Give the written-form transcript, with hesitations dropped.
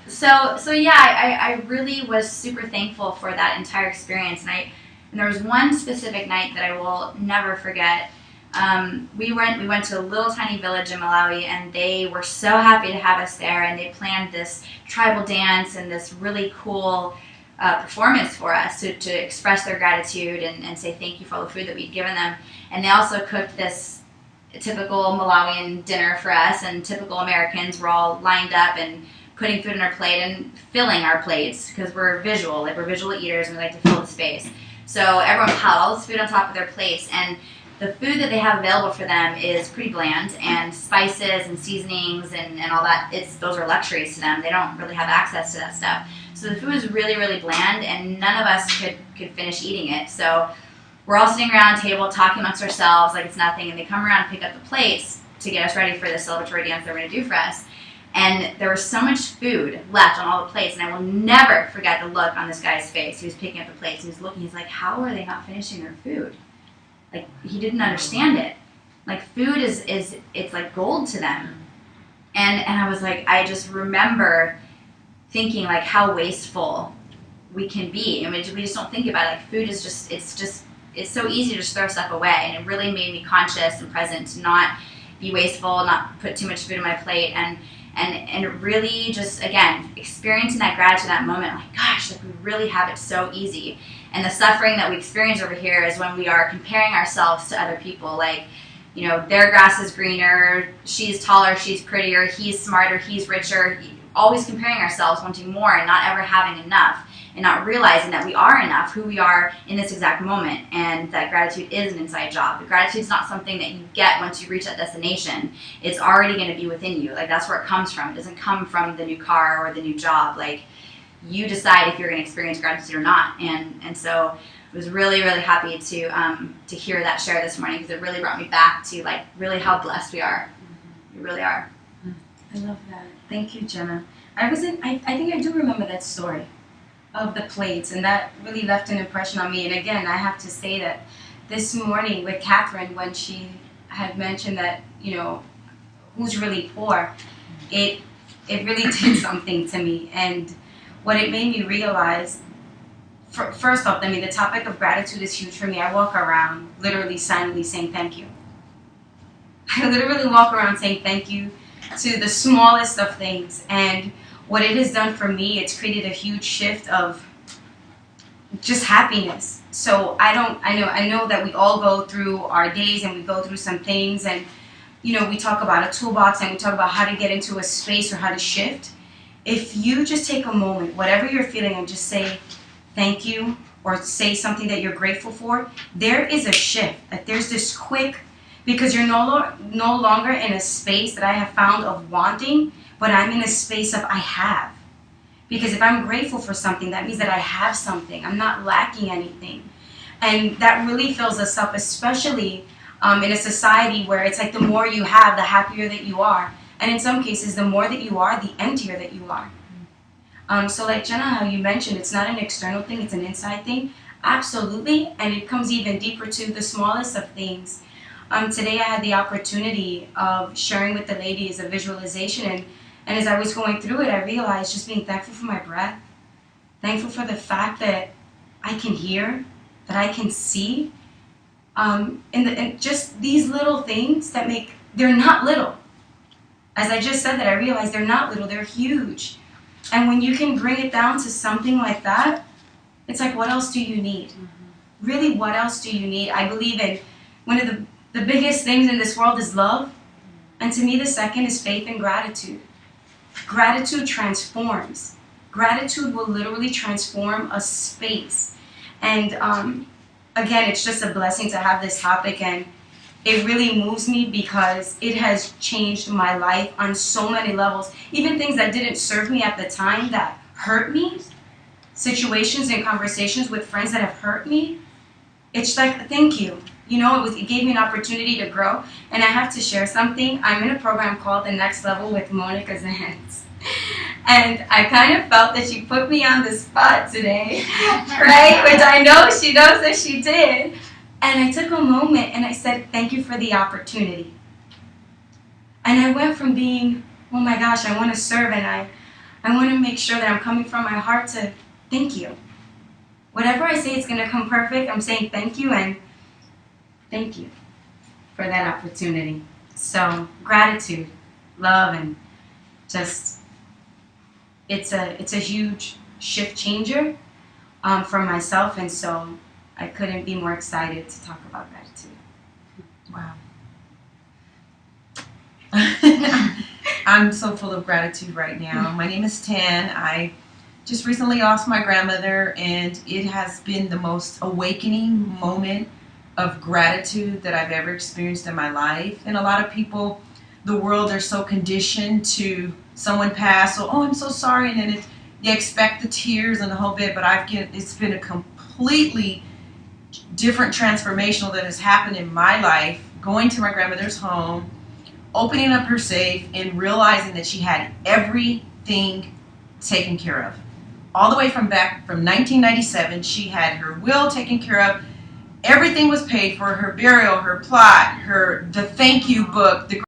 So yeah, I really was super thankful for that entire experience, and there was one specific night that I will never forget. We went to a little tiny village in Malawi, and they were so happy to have us there, and they planned this tribal dance and this really cool performance for us to express their gratitude and say thank you for all the food that we'd given them. And they also cooked this typical Malawian dinner for us, and typical Americans were all lined up and putting food on our plate and filling our plates, because we're visual eaters, and we like to fill the space. So everyone piled all this food on top of their plates, and the food that they have available for them is pretty bland, and spices and seasonings and all that, those are luxuries to them. They don't really have access to that stuff. So the food was really, really bland, and none of us could finish eating it. So we're all sitting around a table talking amongst ourselves like it's nothing, and they come around and pick up the plates to get us ready for the celebratory dance they're going to do for us. And there was so much food left on all the plates, and I will never forget the look on this guy's face. He was picking up the plates, he was looking, he's like, how are they not finishing their food? Like, he didn't understand it. Like, food is it's like gold to them. And I was like, I just remember thinking like how wasteful we can be. I mean, we just don't think about it. Like, food is it's so easy to just throw stuff away, and it really made me conscious and present to not be wasteful, not put too much food on my plate, and really just, again, experiencing that gratitude, that moment, like, gosh, like, we really have it so easy. And the suffering that we experience over here is when we are comparing ourselves to other people, like, you know, their grass is greener, she's taller, she's prettier, he's smarter, he's richer, always comparing ourselves, wanting more and not ever having enough, and not realizing that we are enough, who we are in this exact moment, and that gratitude is an inside job. But gratitude is not something that you get once you reach that destination. It's already going to be within you. Like, that's where it comes from. It doesn't come from the new car or the new job. Like, you decide if you're going to experience gratitude or not. And so I was really, really happy to hear that share this morning, because it really brought me back to, like, really how blessed we are. We really are. I love that. Thank you, Jenna. I think I do remember that story of the plates, and that really left an impression on me. And again, I have to say that this morning with Catherine, when she had mentioned that, you know, who's really poor, it really did something to me. And what it made me realize, first off, I mean, the topic of gratitude is huge for me. I walk around literally silently saying thank you. I literally walk around saying thank you to the smallest of things. And what it has done for me, it's created a huge shift of just happiness. So I know that we all go through our days, and we go through some things, and, you know, we talk about a toolbox, and we talk about how to get into a space or how to shift. If you just take a moment, whatever you're feeling, and just say thank you, or say something that you're grateful for, there is a shift. Like, there's this quick, because you're no longer in a space that I have found of wanting, but I'm in a space of I have. Because if I'm grateful for something, that means that I have something. I'm not lacking anything. And that really fills us up, especially in a society where it's like the more you have, the happier that you are. And in some cases, the more that you are, the emptier that you are. So like Jenna, how you mentioned, it's not an external thing, it's an inside thing. Absolutely. And it comes even deeper to the smallest of things. Today I had the opportunity of sharing with the ladies a visualization, and as I was going through it, I realized just being thankful for my breath, thankful for the fact that I can hear, that I can see, and just these little things that they're not little. As I just said that, I realized they're not little, they're huge. And when you can bring it down to something like that, it's like, what else do you need? Mm-hmm. Really, what else do you need? I believe in one of the biggest things in this world is love. And to me, the second is faith and gratitude. Gratitude transforms. Gratitude will literally transform a space. And again, it's just a blessing to have this topic, and it really moves me because it has changed my life on so many levels. Even things that didn't serve me at the time that hurt me, situations and conversations with friends that have hurt me, it's like, thank you. You know, it gave me an opportunity to grow. And I have to share something. I'm in a program called The Next Level with Monica Zantz. And I kind of felt that she put me on the spot today, right? Which I know she knows that she did. And I took a moment and I said, thank you for the opportunity. And I went from being oh my gosh, I want to serve, and I want to make sure that I'm coming from my heart to thank you. Whatever I say is going to come perfect, I'm saying thank you and thank you for that opportunity. So gratitude, love, and just it's a huge shift changer for myself, and so I couldn't be more excited to talk about gratitude. Wow. I'm so full of gratitude right now. My name is Tan. I just recently lost my grandmother, and it has been the most awakening moment of gratitude that I've ever experienced in my life. And a lot of people, the world, are so conditioned to someone pass, so, oh, I'm so sorry, and then you expect the tears and the whole bit, but it's been a completely different transformational that has happened in my life, going to my grandmother's home, opening up her safe, and realizing that she had everything taken care of. All the way from 1997, she had her will taken care of. Everything was paid for, her burial, her plot, the thank you book, the